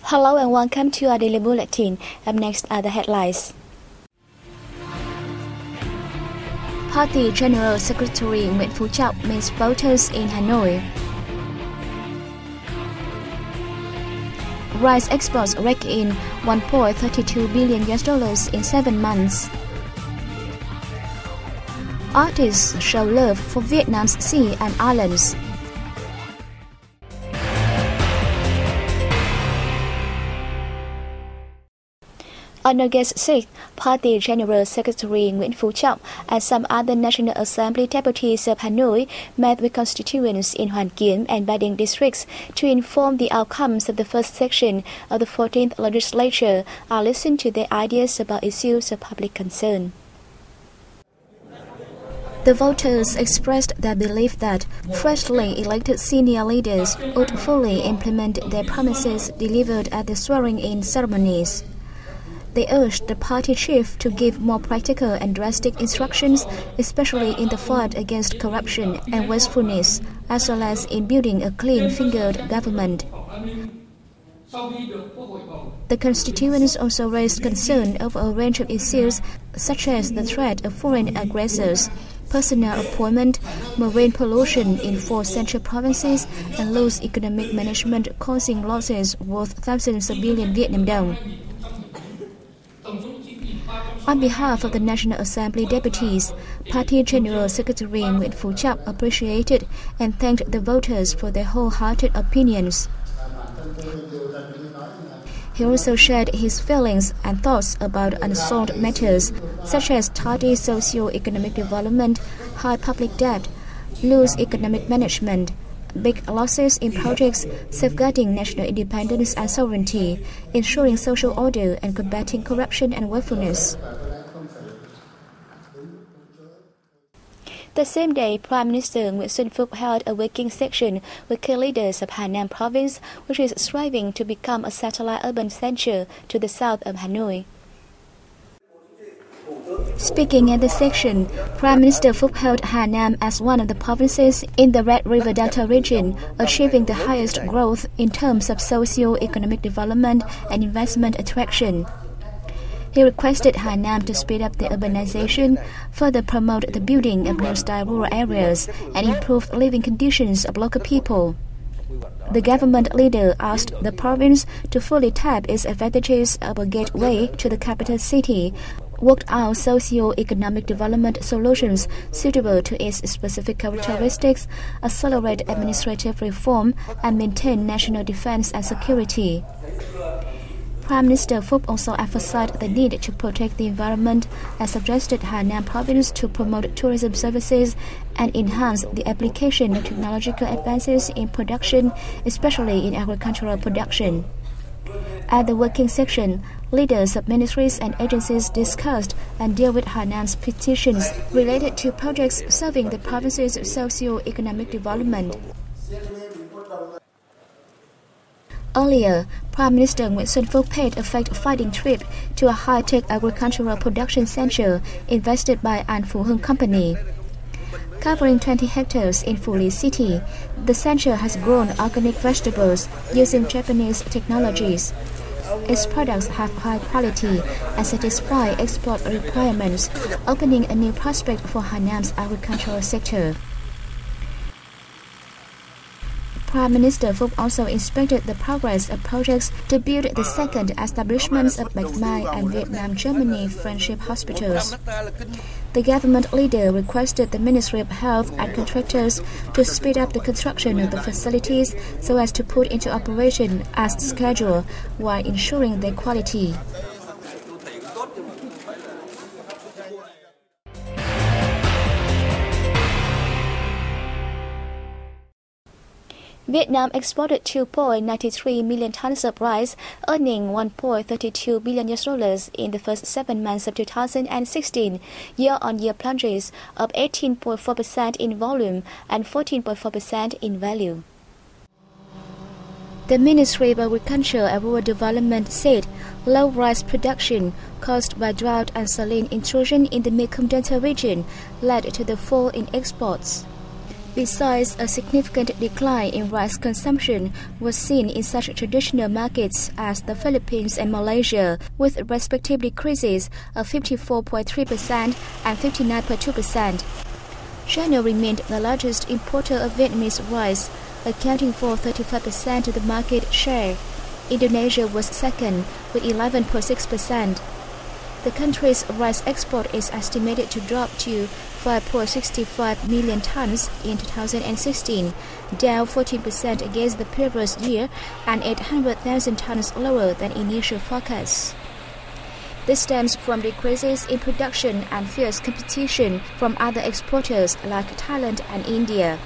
Hello and welcome to our daily bulletin. Up next are the headlines. Party General Secretary Nguyễn Phú Trọng meets voters in Hanoi. Rice exports rake in $1.32 billion in 7 months. Artists show love for Vietnam's sea and islands. On August 6, Party General Secretary Nguyễn Phú Trọng and some other National Assembly deputies of Hanoi met with constituents in Hoàn Kiếm and Ba Đình districts to inform the outcomes of the first section of the 14th legislature and listen to their ideas about issues of public concern. The voters expressed their belief that freshly elected senior leaders would fully implement their promises delivered at the swearing-in ceremonies. They urged the party chief to give more practical and drastic instructions, especially in the fight against corruption and wastefulness, as well as in building a clean-fingered government. The constituents also raised concern over a range of issues, such as the threat of foreign aggressors, personnel appointment, marine pollution in 4 central provinces, and loose economic management causing losses worth thousands of billion Vietnam dong. On behalf of the National Assembly deputies, Party General Secretary Nguyễn Phú Trọng appreciated and thanked the voters for their wholehearted opinions. He also shared his feelings and thoughts about unsolved matters such as tardy socio-economic development, high public debt, loose economic management, big losses in projects, safeguarding national independence and sovereignty, ensuring social order and combating corruption and wastefulness. The same day, Prime Minister Nguyễn Xuân Phúc held a working session with key leaders of Hà Nam province, which is striving to become a satellite urban center to the south of Hanoi. Speaking at the session, Prime Minister Phúc hailed Hà Nam as one of the provinces in the Red River Delta region, achieving the highest growth in terms of socio-economic development and investment attraction. He requested Hà Nam to speed up the urbanization, further promote the building of new-style rural areas, and improve living conditions of local people. The government leader asked the province to fully tap its advantages of a gateway to the capital city, worked out socio-economic development solutions suitable to its specific characteristics, accelerate administrative reform, and maintain national defense and security. Prime Minister Phúc also emphasized the need to protect the environment and suggested Hà Nam province to promote tourism services and enhance the application of technological advances in production, especially in agricultural production. At the working session, leaders of ministries and agencies discussed and dealt with Hà Nam's petitions related to projects serving the province's socio-economic development. Earlier, Prime Minister Nguyễn Xuân Phúc paid a fact-finding trip to a high-tech agricultural production center invested by An Phú Hưng Company. Covering 20 hectares in Phú Lý City, the center has grown organic vegetables using Japanese technologies. Its products have high quality and satisfy export requirements, opening a new prospect for Hà Nam's agricultural sector. Prime Minister Phúc also inspected the progress of projects to build the second establishments of Bạch Mai and Vietnam-Germany Friendship Hospitals. The government leader requested the Ministry of Health and contractors to speed up the construction of the facilities so as to put into operation as scheduled while ensuring their quality. Vietnam exported 2.93 million tons of rice, earning $1.32 billion in the first 7 months of 2016, year-on-year plunges of 18.4% in volume and 14.4% in value. The Ministry of Agriculture and Rural Development said low rice production caused by drought and saline intrusion in the Mekong Delta region led to the fall in exports. Besides, a significant decline in rice consumption was seen in such traditional markets as the Philippines and Malaysia, with respective decreases of 54.3% and 59.2%. China remained the largest importer of Vietnamese rice, accounting for 35% of the market share. Indonesia was second, with 11.6%. The country's rice export is estimated to drop to 5.65 million tons in 2016, down 14% against the previous year and 800,000 tons lower than initial forecasts. This stems from decreases in production and fierce competition from other exporters like Thailand and India.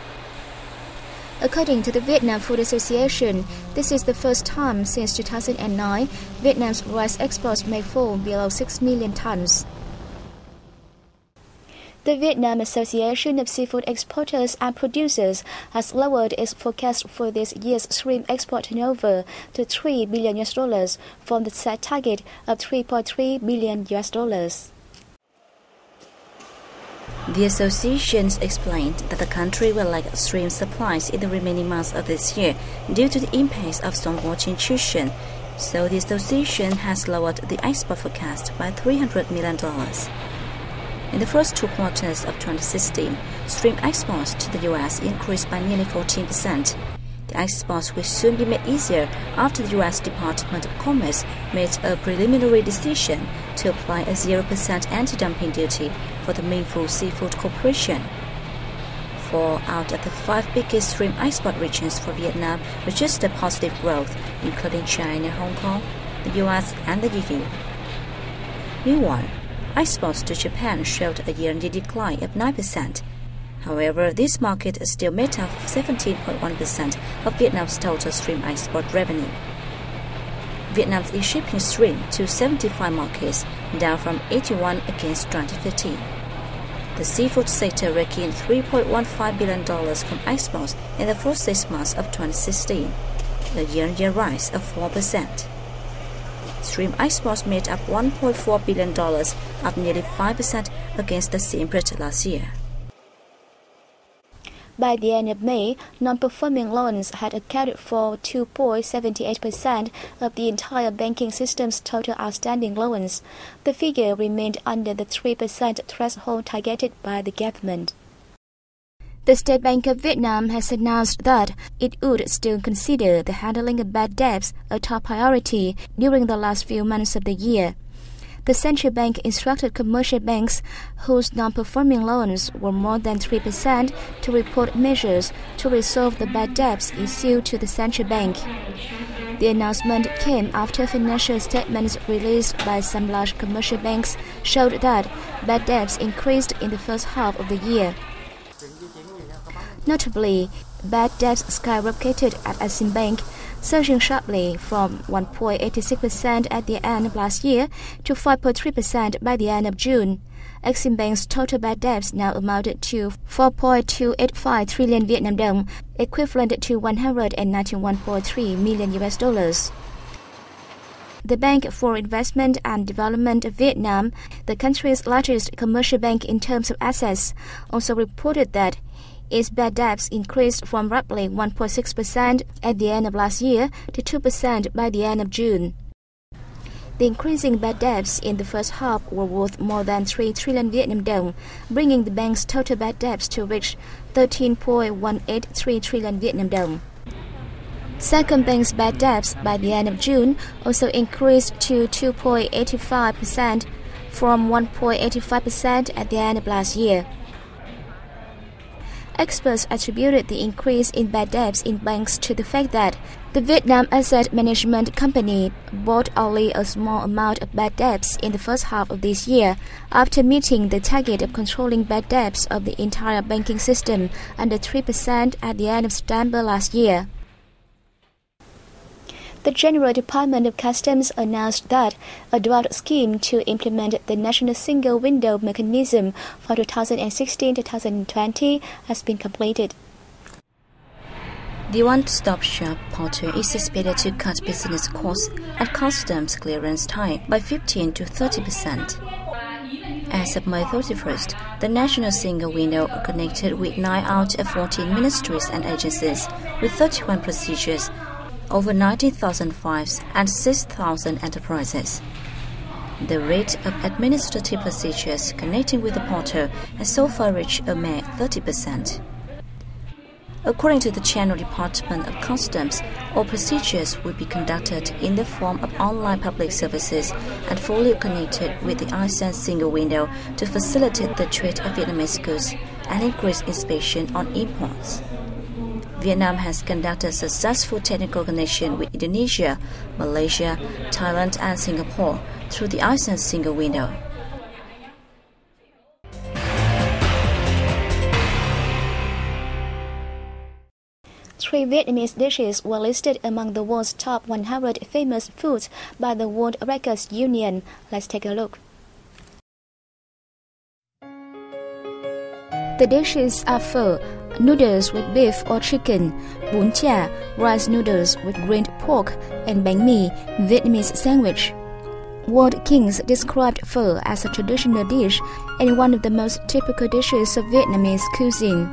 According to the Vietnam Food Association, this is the first time since 2009 Vietnam's rice exports may fall below 6 million tons. The Vietnam Association of Seafood Exporters and Producers has lowered its forecast for this year's shrimp export turnover to $3 billion from the set target of $3.3 billion. The associations explained that the country will lack shrimp supplies in the remaining months of this year due to the impact of stormwater intrusion, so the association has lowered the export forecast by $300 million. In the first 2 quarters of 2016, shrimp exports to the U.S. increased by nearly 14%. The exports will soon be made easier after the U.S. Department of Commerce made a preliminary decision to apply a 0% anti-dumping duty for the Meaningful Seafood Corporation. 4 out of the 5 biggest shrimp export regions for Vietnam registered positive growth, including China, Hong Kong, the U.S., and the EU. Meanwhile, exports to Japan showed a year-on-year decline of 9%. However, this market still made up 17.1% of Vietnam's total shrimp export revenue. Vietnam is shipping shrimp to 75 markets, down from 81 against 2015. The seafood sector raked in $3.15 billion from exports in the first 6 months of 2016, a year-on-year rise of 4%. Shrimp exports made up $1.4 billion, up nearly 5% against the same period last year. By the end of May, non-performing loans had accounted for 2.78% of the entire banking system's total outstanding loans. The figure remained under the 3% threshold targeted by the government. The State Bank of Vietnam has announced that it would still consider the handling of bad debts a top priority during the last few months of the year. The central bank instructed commercial banks whose non-performing loans were more than 3% to report measures to resolve the bad debts issued to the central bank. The announcement came after financial statements released by some large commercial banks showed that bad debts increased in the first half of the year. Notably, bad debts skyrocketed at Exim Bank, surging sharply from 1.86% at the end of last year to 5.3% by the end of June. Exim Bank's total bad debts now amounted to 4.285 trillion Vietnam dong, equivalent to $191.3 million. The Bank for Investment and Development of Vietnam, the country's largest commercial bank in terms of assets, also reported that its bad debts increased from roughly 1.6% at the end of last year to 2% by the end of June. The increasing bad debts in the first half were worth more than 3 trillion Vietnam dong, bringing the bank's total bad debts to reach 13.183 trillion Vietnam dong. Sacombank's bad debts by the end of June also increased to 2.85% from 1.85% at the end of last year. Experts attributed the increase in bad debts in banks to the fact that the Vietnam Asset Management Company bought only a small amount of bad debts in the first half of this year, after meeting the target of controlling bad debts of the entire banking system under 3% at the end of September last year. The General Department of Customs announced that a draft scheme to implement the National Single Window Mechanism for 2016-2020 has been completed. The one-stop shop portal is expected to cut business costs and customs clearance time by 15 to 30%. As of May 31st, the national single window connected with 9 out of 14 ministries and agencies, with 31 procedures, over 19,000 files and 6,000 enterprises. The rate of administrative procedures connecting with the portal has so far reached a mere 30%. According to the General Department of Customs, all procedures will be conducted in the form of online public services and fully connected with the ASEAN single window to facilitate the trade of Vietnamese goods and increase inspection on imports. Vietnam has conducted successful technical connection with Indonesia, Malaysia, Thailand and Singapore through the ASEAN single window. Three Vietnamese dishes were listed among the world's top 100 famous foods by the World Records Union. Let's take a look. The dishes are pho, noodles with beef or chicken, bún chả, rice noodles with grilled pork, and bánh mì, Vietnamese sandwich. World Kings described pho as a traditional dish and one of the most typical dishes of Vietnamese cuisine.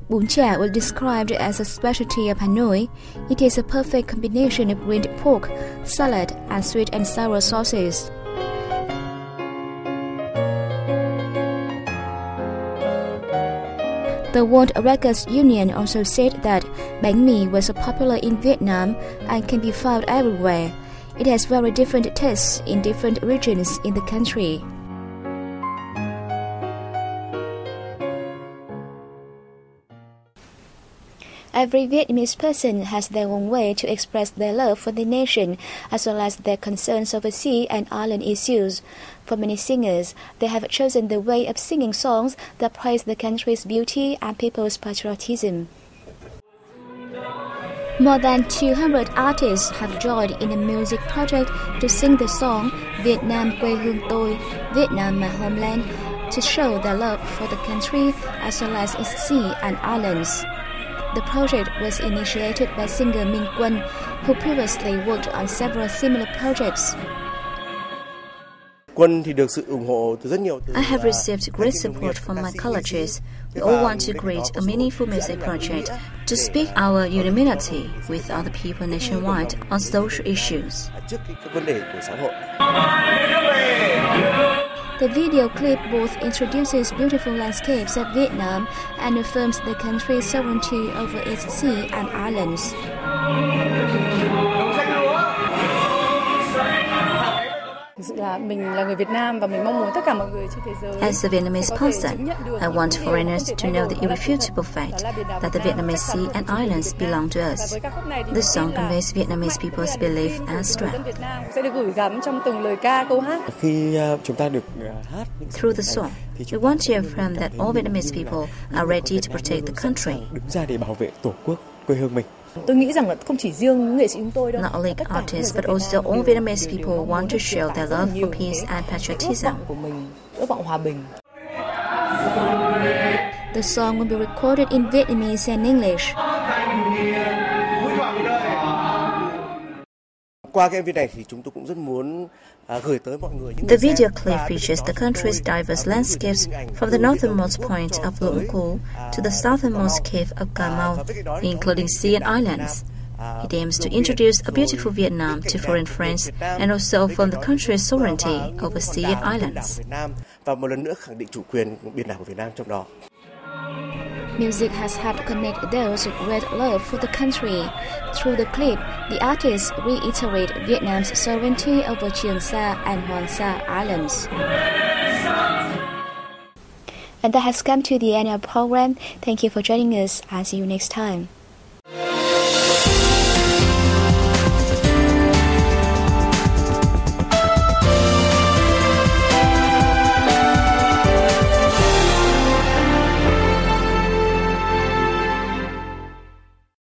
Bún chả was described as a specialty of Hanoi. It is a perfect combination of grilled pork, salad, and sweet and sour sauces. The World Records Union also said that bánh mì was popular in Vietnam and can be found everywhere. It has very different tastes in different regions in the country. Every Vietnamese person has their own way to express their love for the nation, as well as their concerns over sea and island issues. For many singers, they have chosen the way of singing songs that praise the country's beauty and people's patriotism. More than 200 artists have joined in a music project to sing the song Vietnam quê hương tôi, Vietnam my homeland, to show their love for the country as well as its sea and islands. The project was initiated by singer Minh Quân, who previously worked on several similar projects. I have received great support from my colleges. We all want to create a meaningful music project to speak our unanimity with other people nationwide on social issues. The video clip both introduces beautiful landscapes of Vietnam and affirms the country's sovereignty over its sea and islands. As a Vietnamese person, I want foreigners to know the irrefutable fact that the Vietnamese sea and islands belong to us. This song conveys Vietnamese people's belief and strength. Through the song, we want to affirm that all Vietnamese people are ready to protect the country. Not only artists, but also all Vietnamese people want to show their love for peace and patriotism. The song will be recorded in Vietnamese and English. The video clip features the country's diverse landscapes from the northernmost point of Luang Cu to the southernmost cape of Cà Mau, including sea and islands. It aims to introduce a beautiful Vietnam to foreign friends and also affirm the country's sovereignty over sea and islands. Music has helped connect those with great love for the country. Through the clip, the artists reiterate Vietnam's sovereignty over Trường Sa and Hoàng Sa Islands. And that has come to the end of our program. Thank you for joining us. I'll see you next time.